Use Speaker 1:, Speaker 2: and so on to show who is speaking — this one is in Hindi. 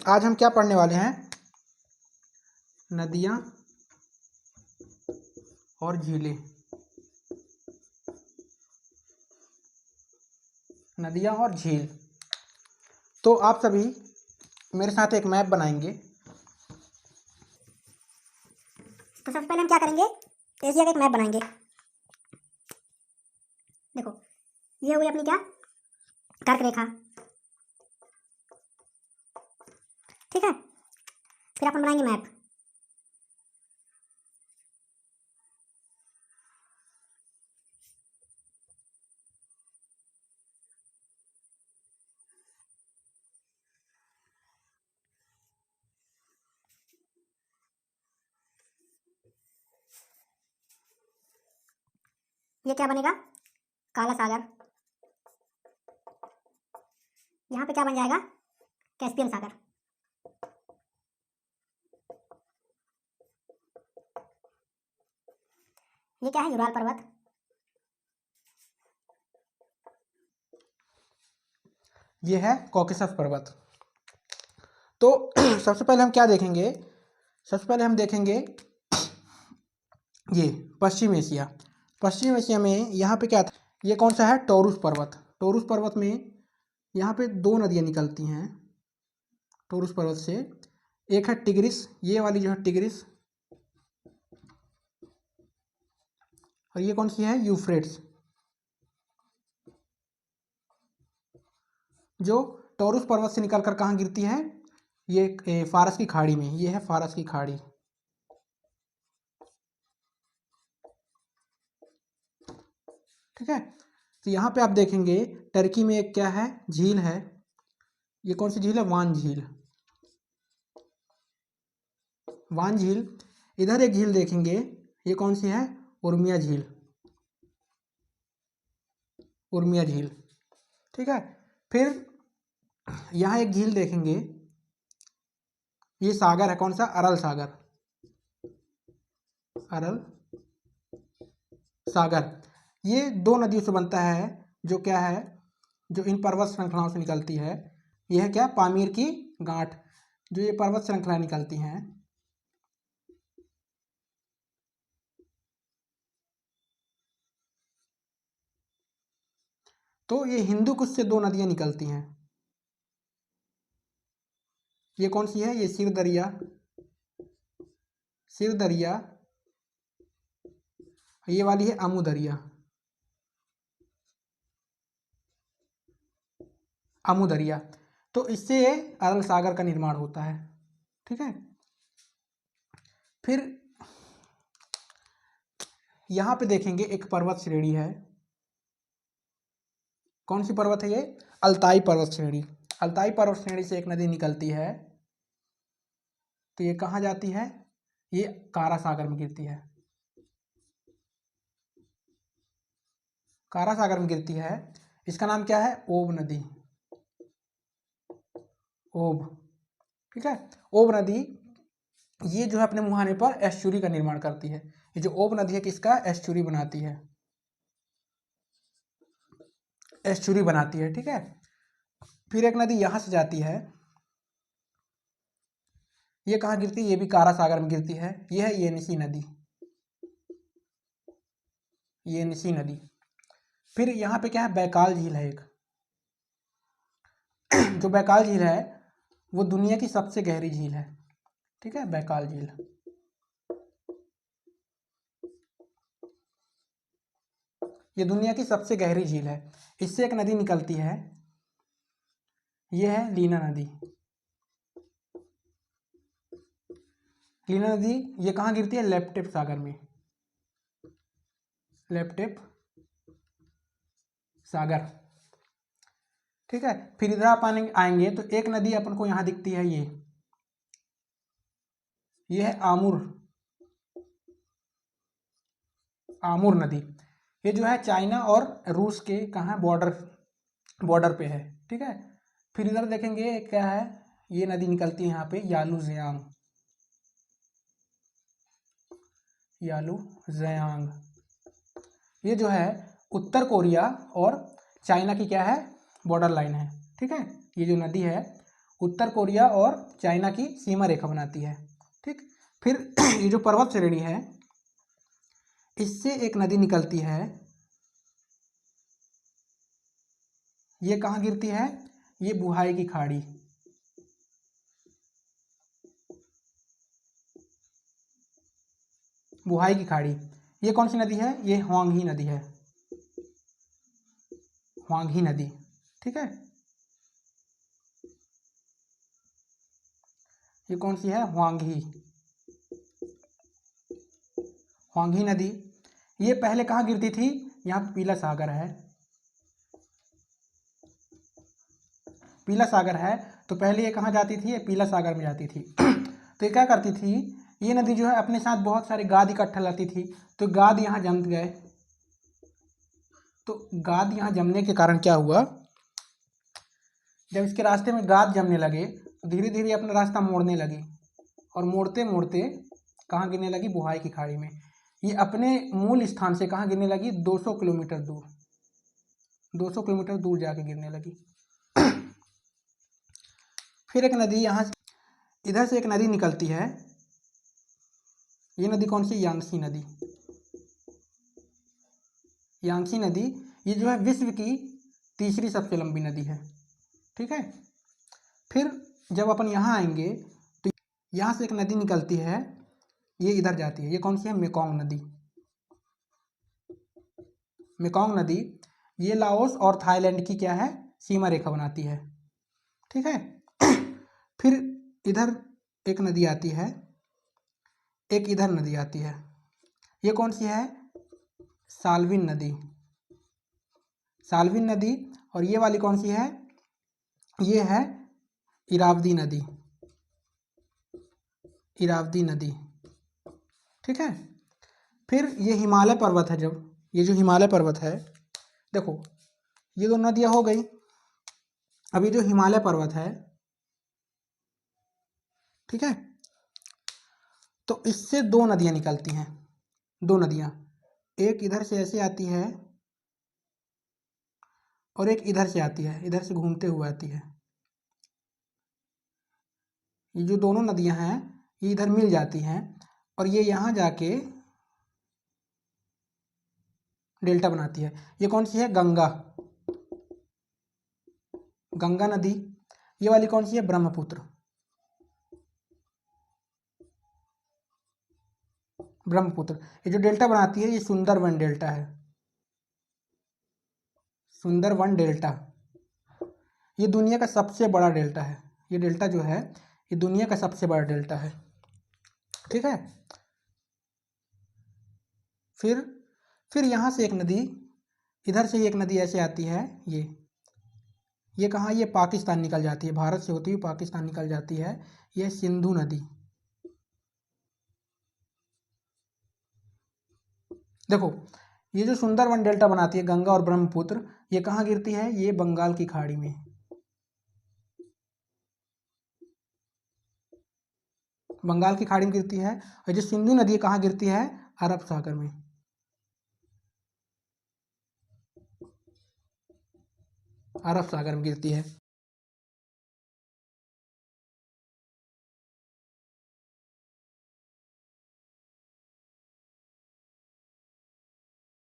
Speaker 1: आज हम क्या पढ़ने वाले हैं? नदियाँ और झीलें। नदियाँ और झील। तो आप सभी मेरे साथ एक मैप बनाएंगे।
Speaker 2: तो सबसे पहले हम क्या करेंगे, एशिया का एक मैप बनाएंगे। देखो, ये हुई अपनी क्या, कर्क रेखा। ठीक है, फिर अपन बनाएंगे मैप। ये क्या बनेगा, काला सागर। यहाँ पे क्या बन जाएगा, कैस्पियन सागर। ये क्या है, यूराल पर्वत।
Speaker 1: ये है कॉकेसस पर्वत। तो सबसे पहले हम क्या देखेंगे? सबसे पहले हम देखेंगे ये पश्चिम एशिया। पश्चिम एशिया में यहाँ पे क्या था, ये कौन सा है, टॉरुस पर्वत। टॉरुस पर्वत में यहाँ पे दो नदियाँ निकलती हैं टॉरुस पर्वत से। एक है टिग्रिस, ये वाली जो है टिग्रिस, और ये कौन सी है, यूफ्रेट्स। जो टॉरुस पर्वत से निकलकर कहाँ गिरती है, ये फारस की खाड़ी में। ये है फारस की खाड़ी। ठीक है, तो यहाँ पे आप देखेंगे टर्की में एक क्या है, झील है। ये कौन सी झील है, वान झील। वान झील। इधर एक झील देखेंगे, ये कौन सी है, उर्मिया झील। उर्मिया झील। ठीक है, फिर यहाँ एक झील देखेंगे, ये सागर है, कौन सा, अरल सागर। अरल सागर। ये दो नदियों से बनता है, जो क्या है, जो इन पर्वत श्रृंखलाओं से निकलती है। यह है क्या, पामीर की गांठ। जो ये पर्वत श्रृंखला निकलती हैं, तो ये हिंदू कुश से दो नदियां निकलती हैं। ये कौन सी है, ये सिर दरिया। सिर दरिया। ये वाली है अमू दरिया। अमू दरिया। तो इससे अरल सागर का निर्माण होता है। ठीक है, फिर यहाँ पे देखेंगे एक पर्वत श्रेणी है। कौन सी पर्वत है ये, अल्ताई पर्वत श्रेणी। अल्ताई पर्वत श्रेणी से एक नदी निकलती है, तो ये कहाँ जाती है, ये कारा सागर में गिरती है। कारा सागर में गिरती है। इसका नाम क्या है, ओब नदी। ओब। ठीक है, ओब नदी ये जो है अपने मुहाने पर एस्चुरी का निर्माण करती है। ये जो ओब नदी है किसका, एस्चुरी बनाती है। एस्चुरी बनाती है। ठीक है, फिर एक नदी यहाँ से जाती है, ये कहाँ गिरती है, ये भी कारा सागर में गिरती है। ये है येनिसी नदी। येनिसी नदी। फिर यहाँ पे क्या है, बैकाल झील है एक। जो बैकाल झील है वो दुनिया की सबसे गहरी झील है। ठीक है, बैकाल झील। ये दुनिया की सबसे गहरी झील है। इससे एक नदी निकलती है, ये है लीना नदी। लीना नदी ये कहाँ गिरती है, लेप्टेप सागर में। लेप्टेप सागर। ठीक है, फिर इधर आप आएंगे तो एक नदी अपन को यहाँ दिखती है, ये है आमुर। आमुर नदी। ये जो है चाइना और रूस के कहाँ, बॉर्डर पे है। ठीक है, फिर इधर देखेंगे क्या है, ये नदी निकलती है यहाँ पे, यालूजियांग। यालूजियांग। ये जो है उत्तर कोरिया और चाइना की क्या है, बॉर्डर लाइन है। ठीक है, ये जो नदी है उत्तर कोरिया और चाइना की सीमा रेखा बनाती है। ठीक, फिर ये जो पर्वत श्रेणी है इससे एक नदी निकलती है, ये कहाँ गिरती है, ये बुहाई की खाड़ी। बुहाई की खाड़ी, ये कौन सी नदी है, ये ह्वांगही नदी है, ह्वांगही नदी। ठीक है, ये कौन सी है, ह्वांगही, ह्वांगही नदी। ये पहले कहाँ गिरती थी, यहाँ पे पीला सागर है, पीला सागर है, तो पहले ये कहाँ जाती थी, ये पीला सागर में जाती थी। तो ये क्या करती थी, ये नदी जो है अपने साथ बहुत सारे गाद इकट्ठा लाती थी, तो गाद यहाँ जम गए। तो गाद यहाँ जमने के कारण क्या हुआ, जब इसके रास्ते में गाद जमने लगे तो धीरे धीरे अपना रास्ता मोड़ने लगी, और मोड़ते मोड़ते कहाँ गिरने लगी, बुहाई की खाड़ी में। ये अपने मूल स्थान से कहाँ गिरने लगी, 200 किलोमीटर दूर, 200 किलोमीटर दूर जाके गिरने लगी। फिर एक नदी यहाँ इधर से एक नदी निकलती है, ये नदी कौन सी, यांगसी नदी। यांगसी नदी ये जो है विश्व की तीसरी सबसे लंबी नदी है। ठीक है, फिर जब अपन यहाँ आएंगे तो यहाँ से एक नदी निकलती है, ये इधर जाती है, ये कौन सी है, मेकोंग नदी। मेकोंग नदी ये लाओस और थाईलैंड की क्या है, सीमा रेखा बनाती है। ठीक है, फिर इधर एक नदी आती है, एक इधर नदी आती है, ये कौन सी है, साल्विन नदी, साल्विन नदी। और ये वाली कौन सी है, ये है इरावदी नदी, इरावदी नदी। ठीक है, फिर ये हिमालय पर्वत है, जब ये जो हिमालय पर्वत है, देखो ये दो नदियाँ हो गई, अब ये जो हिमालय पर्वत है, ठीक है, तो इससे दो नदियाँ निकलती हैं, दो नदियाँ, एक इधर से ऐसे आती है और एक इधर से आती है, इधर से घूमते हुए आती है। ये जो दोनों नदियाँ हैं ये इधर मिल जाती हैं और ये यहाँ जाके डेल्टा बनाती है। ये कौन सी है, गंगा, गंगा नदी। ये वाली कौन सी है, ब्रह्मपुत्र, ब्रह्मपुत्र। ये जो डेल्टा बनाती है ये सुंदरवन डेल्टा है, सुंदरवन डेल्टा। ये दुनिया का सबसे बड़ा डेल्टा है, ये डेल्टा जो है ये दुनिया का सबसे बड़ा डेल्टा है। ठीक है, फिर यहाँ से एक नदी, इधर से एक नदी ऐसे आती है, ये कहाँ, ये पाकिस्तान निकल जाती है, भारत से होती हुई पाकिस्तान निकल जाती है, ये सिंधु नदी। देखो ये जो सुंदरवन डेल्टा बनाती है गंगा और ब्रह्मपुत्र, ये कहाँ गिरती है, ये बंगाल की खाड़ी में, बंगाल की खाड़ी में गिरती है। और जो सिंधु नदी कहाँ गिरती है, अरब सागर में, अरब सागर में गिरती है।